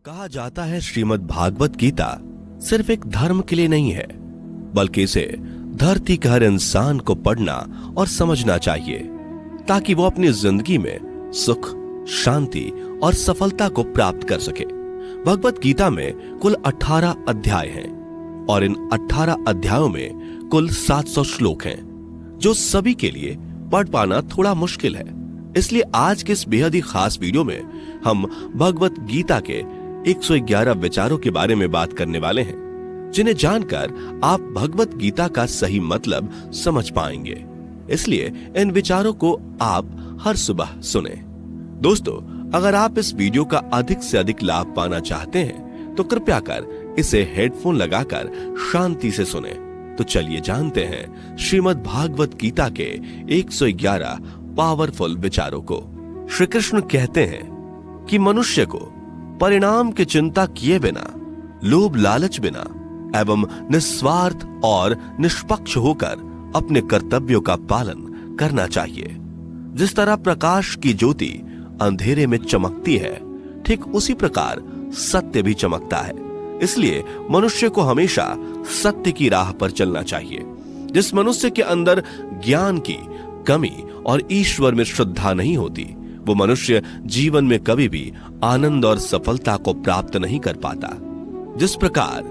कहा जाता है श्रीमद् भागवत गीता सिर्फ एक धर्म के लिए नहीं है, बल्कि इसे धरती के हर इंसान को पढ़ना और समझना चाहिए ताकि वो अपनी जिंदगी में सुख, शांति और सफलता को प्राप्त कर सके। भगवत गीता में कुल 18 अध्याय हैं और इन 18 अध्यायों में कुल 700 श्लोक हैं, जो सभी के लिए पढ़ पाना थोड़ा मुश्किल है। इसलिए आज के इस बेहद ही खास वीडियो में हम भगवत गीता के 111 विचारों के बारे में बात करने वाले हैं, जिन्हें जानकर आप भगवत गीता का सही मतलब समझ पाएंगे। इसलिए इन विचारों को आप हर सुबह सुने। दोस्तों, अगर आप इस वीडियो का अधिक से अधिक लाभ पाना चाहते हैं तो कृपया कर इसे हेडफोन लगाकर शांति से सुने। तो चलिए जानते हैं श्रीमद् भागवत गीता के 111 पावरफुल विचारों को। श्री कृष्ण कहते हैं कि मनुष्य को परिणाम की चिंता किए बिना, लोभ लालच बिना एवं निस्वार्थ और निष्पक्ष होकर अपने कर्तव्यों का पालन करना चाहिए। जिस तरह प्रकाश की ज्योति अंधेरे में चमकती है, ठीक उसी प्रकार सत्य भी चमकता है। इसलिए मनुष्य को हमेशा सत्य की राह पर चलना चाहिए। जिस मनुष्य के अंदर ज्ञान की कमी और ईश्वर में श्रद्धा नहीं होती, वो मनुष्य जीवन में कभी भी आनंद और सफलता को प्राप्त नहीं कर पाता। जिस प्रकार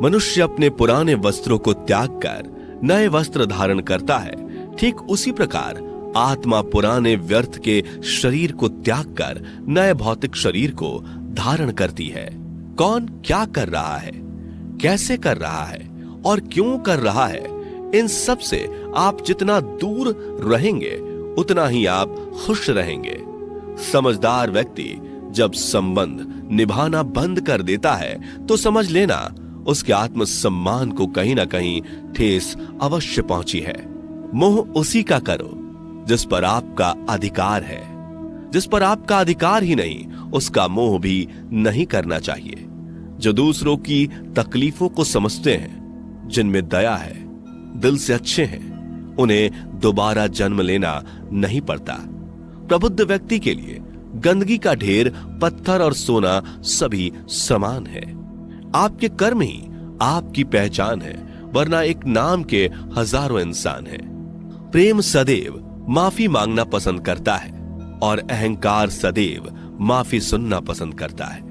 मनुष्य अपने पुराने वस्त्रों को त्याग कर नए वस्त्र धारण करता है, ठीक उसी प्रकार आत्मा पुराने व्यर्थ के शरीर को त्याग कर नए भौतिक शरीर को धारण करती है। कौन क्या कर रहा है, कैसे कर रहा है और क्यों कर रहा है, इन सब से आप जितना दूर रहेंगे उतना ही आप खुश रहेंगे। समझदार व्यक्ति जब संबंध निभाना बंद कर देता है तो समझ लेना उसके आत्मसम्मान को कहीं ना कहीं ठेस अवश्य पहुंची है। मोह उसी का करो जिस पर आपका अधिकार है। जिस पर आपका अधिकार ही नहीं, उसका मोह भी नहीं करना चाहिए। जो दूसरों की तकलीफों को समझते हैं, जिनमें दया है, दिल से अच्छे हैं, उन्हें दोबारा जन्म लेना नहीं पड़ता। प्रबुद्ध व्यक्ति के लिए गंदगी का ढेर, पत्थर और सोना सभी समान है। आपके कर्म ही आपकी पहचान है, वरना एक नाम के हजारों इंसान हैं। प्रेम सदैव माफी मांगना पसंद करता है और अहंकार सदैव माफी सुनना पसंद करता है।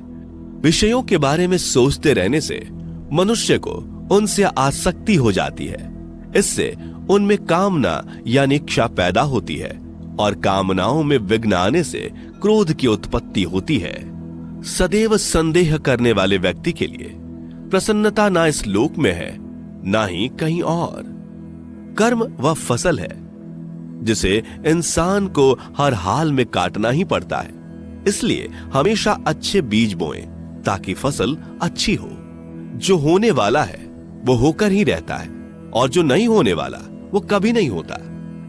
विषयों के बारे में सोचते रहने से मनुष्य को उनसे आसक्ति हो जाती है। इससे उनमें कामना यानी इच्छा पैदा होती है और कामनाओं में विघ्न आने से क्रोध की उत्पत्ति होती है। सदैव संदेह करने वाले व्यक्ति के लिए प्रसन्नता ना इस लोक में है, ना ही कहीं और। कर्म वह फसल है जिसे इंसान को हर हाल में काटना ही पड़ता है। इसलिए हमेशा अच्छे बीज बोएं ताकि फसल अच्छी हो। जो होने वाला है वो होकर ही रहता है और जो नहीं होने वाला वो कभी नहीं होता।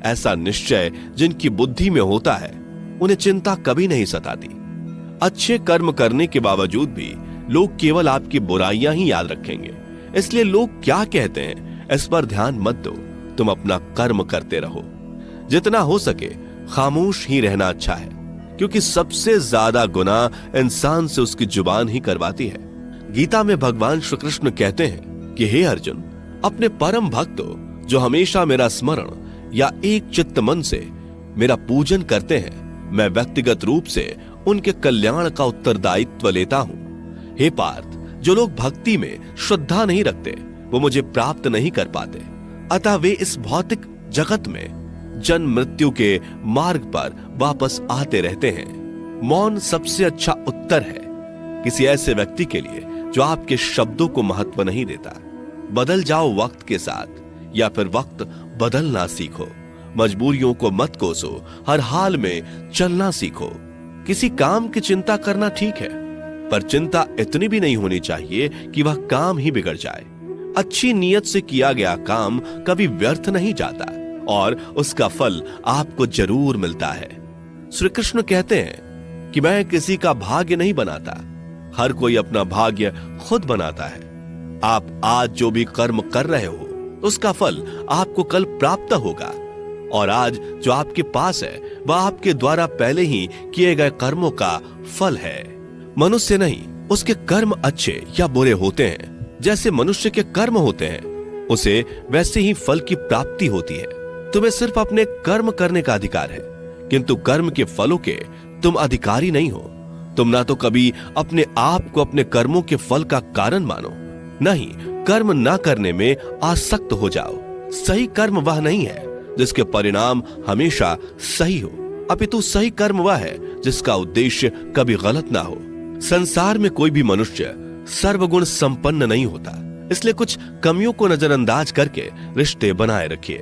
ऐसा निश्चय जिनकी बुद्धि में होता है, उन्हें चिंता कभी नहीं सताती। अच्छे कर्म करने के बावजूद भी लोग केवल आपकी बुराइयां ही याद रखेंगे। इसलिए लोग क्या कहते हैं इस पर ध्यान मत दो, तुम अपना कर्म करते रहो। जितना हो सके खामोश ही रहना अच्छा है, क्योंकि सबसे ज्यादा गुनाह इंसान से उसकी जुबान ही करवाती है। गीता में भगवान श्री कृष्ण कहते हैं कि हे अर्जुन, अपने परम भक्तों जो हमेशा मेरा स्मरण या एक चित्त मन से मेरा पूजन करते हैं, मैं व्यक्तिगत रूप से उनके कल्याण का उत्तरदायित्व लेता हूं। हे पार्थ, जो लोग भक्ति में श्रद्धा नहीं रखते वो मुझे प्राप्त नहीं कर पाते। अतः वे इस भौतिक जगत में जन्म मृत्यु के मार्ग पर वापस आते रहते हैं। मौन सबसे अच्छा उत्तर है किसी ऐसे व्यक्ति के लिए जो आपके शब्दों को महत्व नहीं देता। बदल जाओ वक्त के साथ, या फिर वक्त बदलना सीखो। मजबूरियों को मत कोसो, हर हाल में चलना सीखो। किसी काम की चिंता करना ठीक है, पर चिंता इतनी भी नहीं होनी चाहिए कि वह काम ही बिगड़ जाए। अच्छी नीयत से किया गया काम कभी व्यर्थ नहीं जाता और उसका फल आपको जरूर मिलता है। श्री कृष्ण कहते हैं कि मैं किसी का भाग्य नहीं बनाता, हर कोई अपना भाग्य खुद बनाता है। आप आज जो भी कर्म कर रहे हो उसका फल आपको कल प्राप्त होगा, और आज जो आपके पास है वह आपके द्वारा पहले ही किए गए कर्मों का फल है। मनुष्य नहीं, उसके कर्म अच्छे या बुरे होते हैं, जैसे मनुष्य के कर्म होते हैं, उसे वैसे ही फल की प्राप्ति होती है। तुम्हें सिर्फ अपने कर्म करने का अधिकार है, किंतु कर्म के फलों के तुम अधिकारी नहीं हो। तुम ना तो कभी अपने आप को अपने कर्मों के फल का कारण मानो, न ही कर्म ना करने में आसक्त हो जाओ। सही कर्म वह नहीं है जिसके परिणाम हमेशा सही हो, अपितु सही कर्म वह है जिसका उद्देश्य कभी गलत ना हो। संसार में कोई भी मनुष्य सर्वगुण संपन्न नहीं होता, इसलिए कुछ कमियों को नजरअंदाज करके रिश्ते बनाए रखिए।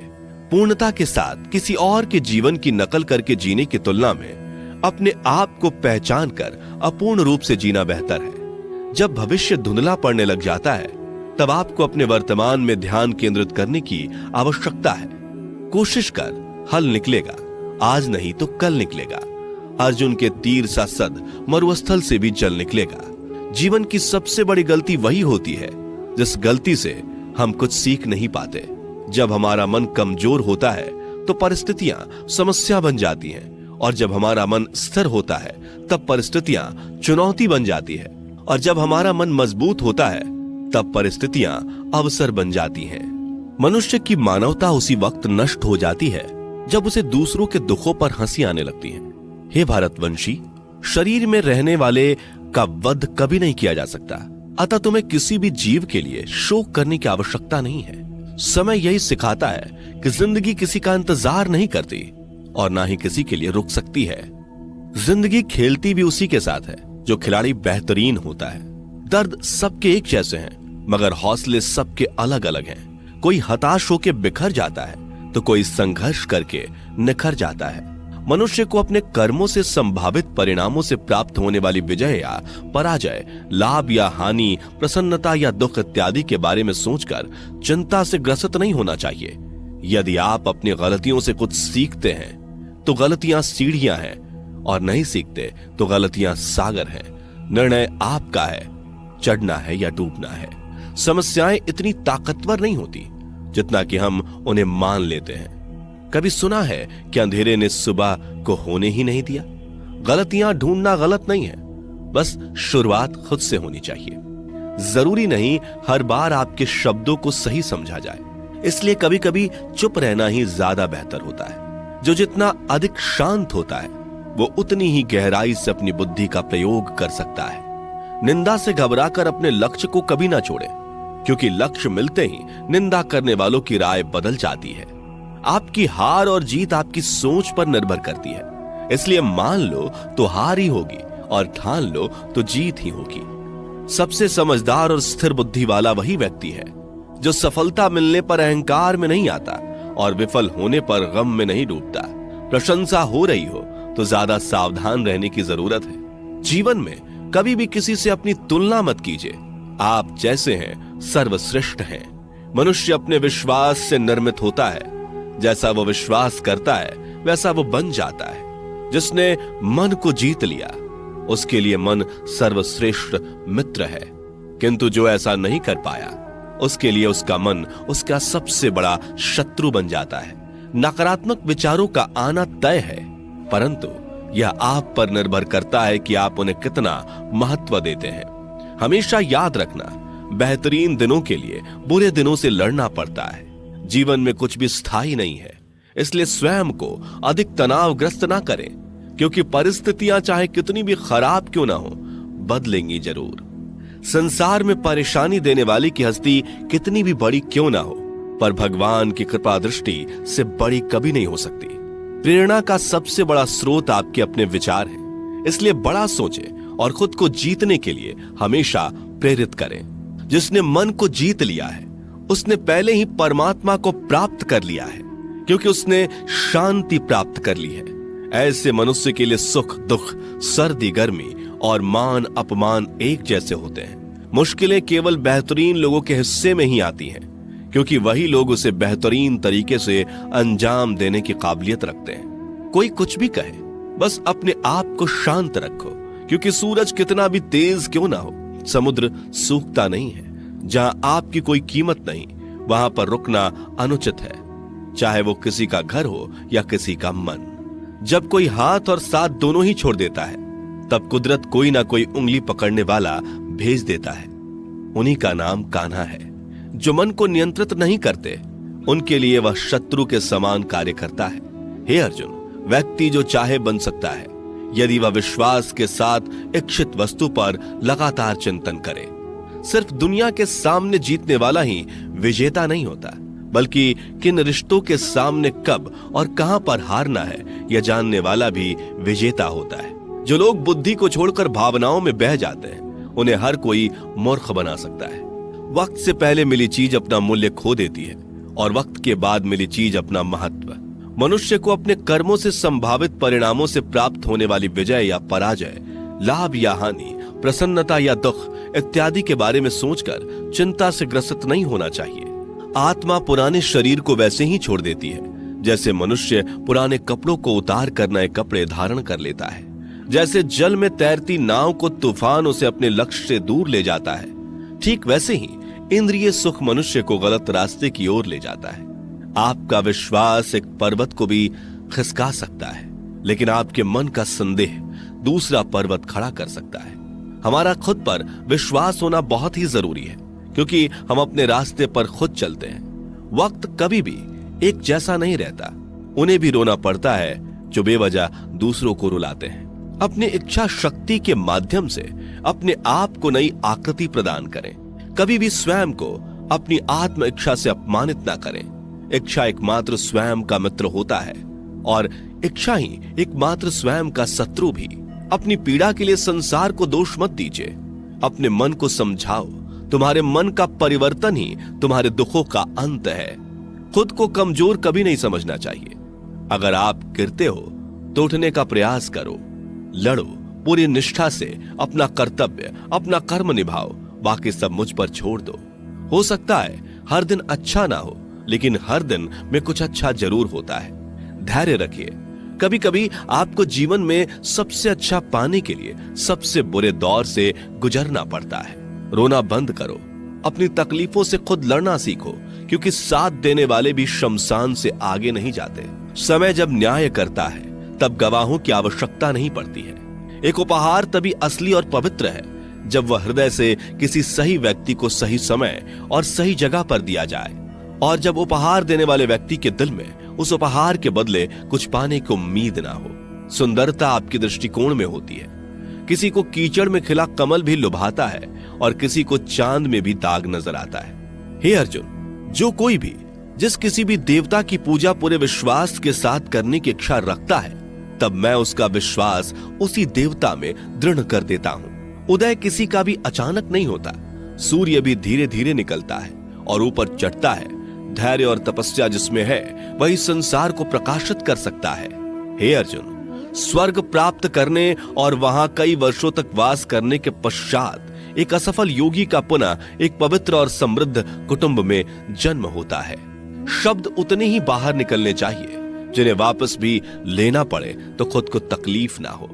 पूर्णता के साथ किसी और के जीवन की नकल करके जीने की तुलना में अपने आप को पहचान कर अपूर्ण रूप से जीना बेहतर है। जब भविष्य धुंधला पड़ने लग जाता है, तब आपको अपने वर्तमान में ध्यान केंद्रित करने की आवश्यकता है। कोशिश कर, हल निकलेगा, आज नहीं तो कल निकलेगा। अर्जुन के तीर सा सद मरुस्थल से भी जल निकलेगा। जीवन की सबसे बड़ी गलती वही होती है जिस गलती से हम कुछ सीख नहीं पाते। जब हमारा मन कमजोर होता है तो परिस्थितियां समस्या बन जाती हैं, और जब हमारा मन स्थिर होता है तब परिस्थितियां चुनौती बन जाती है, और जब हमारा मन मजबूत होता है तब परिस्थितियां अवसर बन जाती हैं। मनुष्य की मानवता उसी वक्त नष्ट हो जाती है जब उसे दूसरों के दुखों पर हंसी आने लगती है। हे भारतवंशी, शरीर में रहने वाले का वध कभी नहीं किया जा सकता, अतः तुम्हें किसी भी जीव के लिए शोक करने की आवश्यकता नहीं है। समय यही सिखाता है कि जिंदगी किसी का इंतजार नहीं करती और ना ही किसी के लिए रुक सकती है। जिंदगी खेलती भी उसी के साथ है जो खिलाड़ी बेहतरीन होता है। दर्द सबके एक जैसे हैं, मगर हौसले सबके अलग अलग हैं। कोई हताश होकर बिखर जाता है तो कोई संघर्ष करके निखर जाता है। मनुष्य को अपने कर्मों से संभावित परिणामों से प्राप्त होने वाली विजय या पराजय, लाभ या हानि, प्रसन्नता या दुख इत्यादि के बारे में सोचकर चिंता से ग्रसित नहीं होना चाहिए। यदि आप अपनी गलतियों से कुछ सीखते हैं तो गलतियां सीढ़ियां हैं, और नहीं सीखते तो गलतियां सागर हैं। निर्णय आपका है, चढ़ना है या डूबना है। समस्याएं इतनी ताकतवर नहीं होती जितना कि हम उन्हें मान लेते हैं। कभी सुना है कि अंधेरे ने सुबह को होने ही नहीं दिया? गलतियां ढूंढना गलत नहीं है, बस शुरुआत खुद से होनी चाहिए। जरूरी नहीं हर बार आपके शब्दों को सही समझा जाए, इसलिए कभी कभी चुप रहना ही ज्यादा बेहतर होता है। जो जितना अधिक शांत होता है वो उतनी ही गहराई से अपनी बुद्धि का प्रयोग कर सकता है। निंदा से घबराकर अपने लक्ष्य को कभी ना छोड़े, क्योंकि लक्ष्य मिलते ही निंदा करने वालों की राय बदल जाती है। आपकी हार और जीत आपकी सोच पर निर्भर करती है, इसलिए मान लो तो हार ही होगी और ठान लो तो जीत ही होगी। सबसे समझदार और स्थिर बुद्धि वाला वही व्यक्ति है जो सफलता मिलने पर अहंकार में नहीं आता और विफल होने पर गम में नहीं डूबता। प्रशंसा हो रही हो तो ज्यादा सावधान रहने की जरूरत है। जीवन में कभी भी किसी से अपनी तुलना मत कीजिए। आप जैसे हैं सर्वश्रेष्ठ हैं। मनुष्य अपने विश्वास से निर्मित होता है। जैसा वो विश्वास करता है वैसा वो बन जाता है। जिसने मन को जीत लिया उसके लिए मन सर्वश्रेष्ठ मित्र है, किंतु जो ऐसा नहीं कर पाया उसके लिए उसका मन उसका सबसे बड़ा शत्रु बन जाता है। नकारात्मक विचारों का आना तय है, परंतु यह आप पर निर्भर करता है कि आप उन्हें कितना महत्व देते हैं। हमेशा याद रखना, बेहतरीन दिनों के लिए बुरे दिनों से लड़ना पड़ता है। जीवन में कुछ भी स्थायी नहीं है, इसलिए स्वयं को अधिक तनावग्रस्त ना करें, क्योंकि परिस्थितियां चाहे कितनी भी खराब क्यों ना हो, बदलेंगी जरूर। संसार में परेशानी देने वाली की हस्ती कितनी भी बड़ी क्यों ना हो, पर भगवान की कृपा दृष्टि से बड़ी कभी नहीं हो सकती। प्रेरणा का सबसे बड़ा स्रोत आपके अपने विचार हैं, इसलिए बड़ा सोचें और खुद को जीतने के लिए हमेशा प्रेरित करें। जिसने मन को जीत लिया है उसने पहले ही परमात्मा को प्राप्त कर लिया है, क्योंकि उसने शांति प्राप्त कर ली है। ऐसे मनुष्य के लिए सुख दुख, सर्दी गर्मी और मान अपमान एक जैसे होते हैं। मुश्किलें केवल बेहतरीन लोगों के हिस्से में ही आती हैं, क्योंकि वही लोग उसे बेहतरीन तरीके से अंजाम देने की काबिलियत रखते हैं। कोई कुछ भी कहे, बस अपने आप को शांत रखो, क्योंकि सूरज कितना भी तेज क्यों ना हो, समुद्र सूखता नहीं है। जहां आपकी कोई कीमत नहीं, वहां पर रुकना अनुचित है, चाहे वो किसी का घर हो या किसी का मन। जब कोई हाथ और साथ दोनों ही छोड़ देता है तब कुदरत कोई ना कोई उंगली पकड़ने वाला भेज देता है। उन्हीं का नाम कान्हा है। जो मन को नियंत्रित नहीं करते, उनके लिए वह शत्रु के समान कार्य करता है। हे अर्जुन, व्यक्ति जो चाहे बन सकता है यदि वह विश्वास के साथ इच्छित वस्तु पर लगातार चिंतन करे। सिर्फ दुनिया के सामने जीतने वाला ही विजेता नहीं होता, बल्कि किन रिश्तों के सामने कब और कहां पर हारना है यह जानने वाला भी विजेता होता है। जो लोग बुद्धि को छोड़कर भावनाओं में बह जाते हैं, उन्हें हर कोई मूर्ख बना सकता है। वक्त से पहले मिली चीज अपना मूल्य खो देती है और वक्त के बाद मिली चीज अपना महत्व। मनुष्य को अपने कर्मों से संभावित परिणामों से प्राप्त होने वाली विजय या पराजय, लाभ या हानि, प्रसन्नता या दुख इत्यादि के बारे में सोचकर चिंता से ग्रसित नहीं होना चाहिए। आत्मा पुराने शरीर को वैसे ही छोड़ देती है जैसे मनुष्य पुराने कपड़ों को उतार कर नए कपड़े धारण कर लेता है। जैसे जल में तैरती नाव को तूफान उसे अपने लक्ष्य से दूर ले जाता है, ठीक वैसे ही इंद्रिय सुख मनुष्य को गलत रास्ते की ओर ले जाता है। आपका विश्वास एक पर्वत को भी खिसका सकता है, लेकिन आपके मन का संदेह दूसरा पर्वत खड़ा कर सकता है। हमारा खुद पर विश्वास होना बहुत ही जरूरी है, क्योंकि हम अपने रास्ते पर खुद चलते हैं। वक्त कभी भी एक जैसा नहीं रहता। उन्हें भी रोना पड़ता है जो बेवजह दूसरों को रुलाते हैं। अपनी इच्छा शक्ति के माध्यम से अपने आप को नई आकृति प्रदान करें। कभी भी स्वयं को अपनी आत्म इच्छा से अपमानित ना करें। इच्छा एकमात्र स्वयं का मित्र होता है और इच्छा ही एकमात्र स्वयं का शत्रु भी। अपनी पीड़ा के लिए संसार को दोष मत दीजिए। अपने मन को समझाओ। तुम्हारे मन का परिवर्तन ही तुम्हारे दुखों का अंत है। खुद को कमजोर कभी नहीं समझना चाहिए। अगर आप गिरते हो तो उठने का प्रयास करो, लड़ो, पूरी निष्ठा से अपना कर्तव्य, अपना कर्म निभाओ, बाकी सब मुझ पर छोड़ दो। हो सकता है हर दिन अच्छा ना हो, लेकिन हर दिन में कुछ अच्छा जरूर होता है। धैर्य रखिए। कभी कभी आपको जीवन में सबसे अच्छा पाने के लिए सबसे बुरे दौर से गुजरना पड़ता है। रोना बंद करो। अपनी तकलीफों से खुद लड़ना सीखो, क्योंकि साथ देने वाले भी शमशान से आगे नहीं जाते। समय जब न्याय करता है तब गवाहों की आवश्यकता नहीं पड़ती है। एक उपहार तभी असली और पवित्र है जब वह हृदय से किसी सही व्यक्ति को सही समय और सही जगह पर दिया जाए, और जब उपहार देने वाले व्यक्ति के दिल में उस उपहार के बदले कुछ पाने की उम्मीद ना हो। सुंदरता आपके दृष्टिकोण में होती है। किसी को कीचड़ में खिला कमल भी लुभाता है और किसी को चांद में भी दाग नजर आता है। हे अर्जुन, जो कोई भी जिस किसी भी देवता की पूजा पूरे विश्वास के साथ करने की इच्छा रखता है, तब मैं उसका विश्वास उसी देवता में दृढ़ कर देता हूं। उदय किसी का भी अचानक नहीं होता। सूर्य भी धीरे धीरे निकलता है और ऊपर चढ़ता है। धैर्य और तपस्या जिसमें है वही संसार को प्रकाशित कर सकता है। हे अर्जुन, स्वर्ग प्राप्त करने और वहां कई वर्षों तक वास करने के पश्चात एक असफल योगी का पुनः एक पवित्र और समृद्ध कुटुंब में जन्म होता है। शब्द उतने ही बाहर निकलने चाहिए जिन्हें वापस भी लेना पड़े तो खुद को तकलीफ ना हो।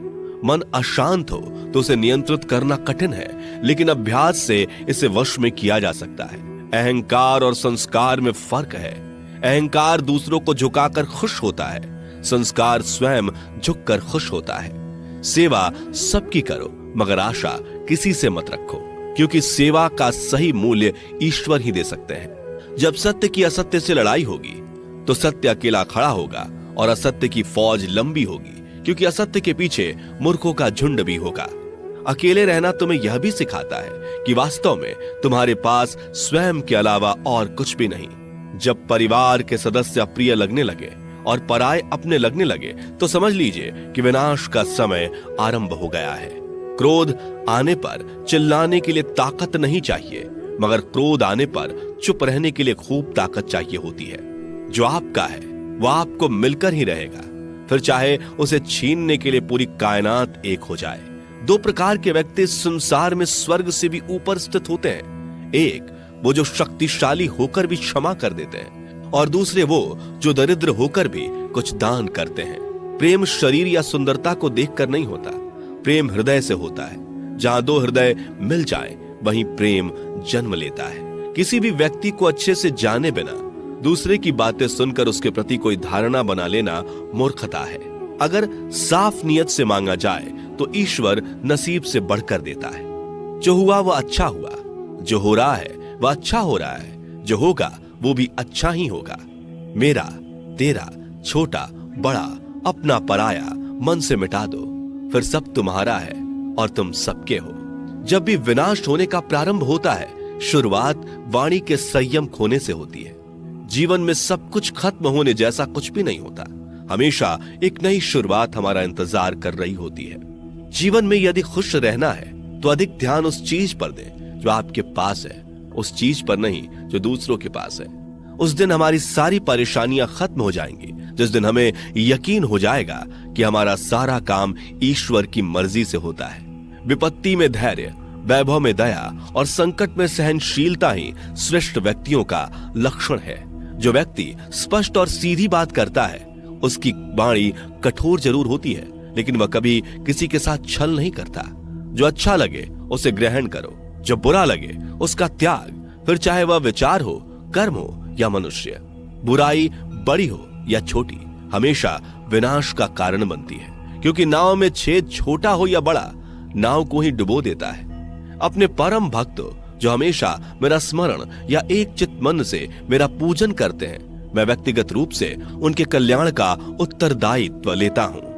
मन अशांत हो तो उसे नियंत्रित करना कठिन है, लेकिन अभ्यास से इसे वश में किया जा सकता है। अहंकार और संस्कार में फर्क है। अहंकार दूसरों को झुकाकर खुश होता है, संस्कार स्वयं झुककर खुश होता है। सेवा सबकी करो, मगर आशा किसी से मत रखो, क्योंकि सेवा का सही मूल्य ईश्वर ही दे सकते हैं। जब सत्य की असत्य से लड़ाई होगी तो सत्य अकेला खड़ा होगा और असत्य की फौज लंबी होगी, क्योंकि असत्य के पीछे मूर्खों का झुंड भी होगा। अकेले रहना तुम्हें यह भी सिखाता है कि वास्तव में तुम्हारे पास स्वयं के अलावा और कुछ भी नहीं। जब परिवार के सदस्य अप्रिय लगने लगे और पराये अपने लगने लगे तो समझ लीजिए कि विनाश का समय आरंभ हो गया है। क्रोध आने पर चिल्लाने के लिए ताकत नहीं चाहिए, मगर क्रोध आने पर चुप रहने के लिए खूब ताकत चाहिए होती है। जो आपका है वह आपको मिलकर ही रहेगा, फिर चाहे उसे छीनने के लिए पूरी कायनात एक हो जाए। दो प्रकार के व्यक्ति संसार में स्वर्ग से भी ऊपर स्थित होते हैं। एक वो जो शक्तिशाली होकर भी क्षमा कर देते हैं, और दूसरे वो जो दरिद्र होकर भी कुछ दान करते हैं। प्रेम शरीर या सुंदरता को देखकर नहीं होता, प्रेम हृदय से होता है। जहां दो हृदय मिल जाएं, वहीं प्रेम जन्म लेता है। किसी भी व्यक्ति को अच्छे से जाने बिना दूसरे की बातें सुनकर उसके प्रति कोई धारणा बना लेना मूर्खता है। अगर साफ नियत से मांगा जाए तो ईश्वर नसीब से बढ़कर देता है। जो हुआ वह अच्छा हुआ, जो हो रहा है वह अच्छा हो रहा है, जो होगा वो भी अच्छा ही होगा। मेरा तेरा छोटा बड़ा अपना पराया मन से मिटा दो, फिर सब तुम्हारा है और तुम सबके हो। जब भी विनाश होने का प्रारंभ होता है, शुरुआत वाणी के संयम खोने से होती है। जीवन में सब कुछ खत्म होने जैसा कुछ भी नहीं होता। हमेशा एक नई शुरुआत हमारा इंतजार कर रही होती है। जीवन में यदि खुश रहना है तो अधिक ध्यान उस चीज पर दें जो आपके पास है, उस चीज पर नहीं जो दूसरों के पास है। उस दिन हमारी सारी परेशानियां खत्म हो जाएंगी, जिस दिन हमें यकीन हो जाएगा कि हमारा सारा काम ईश्वर की मर्जी से होता है। विपत्ति में धैर्य, वैभव में दया और संकट में सहनशीलता ही श्रेष्ठ व्यक्तियों का लक्षण है। जो व्यक्ति स्पष्ट और सीधी बात करता है, उसकी वाणी कठोर जरूर होती है, लेकिन वह कभी किसी के साथ छल नहीं करता। जो अच्छा लगे उसे ग्रहण करो, जो बुरा लगे उसका त्याग, फिर चाहे वह विचार हो, कर्म हो या मनुष्य। बुराई बड़ी हो या छोटी हमेशा विनाश का कारण बनती है, क्योंकि नाव में छेद छोटा हो या बड़ा, नाव को ही डुबो देता है। अपने परम भक्तों जो हमेशा मेरा स्मरण या एक चित्त मन से मेरा पूजन करते हैं, मैं व्यक्तिगत रूप से उनके कल्याण का उत्तरदायित्व लेता हूं।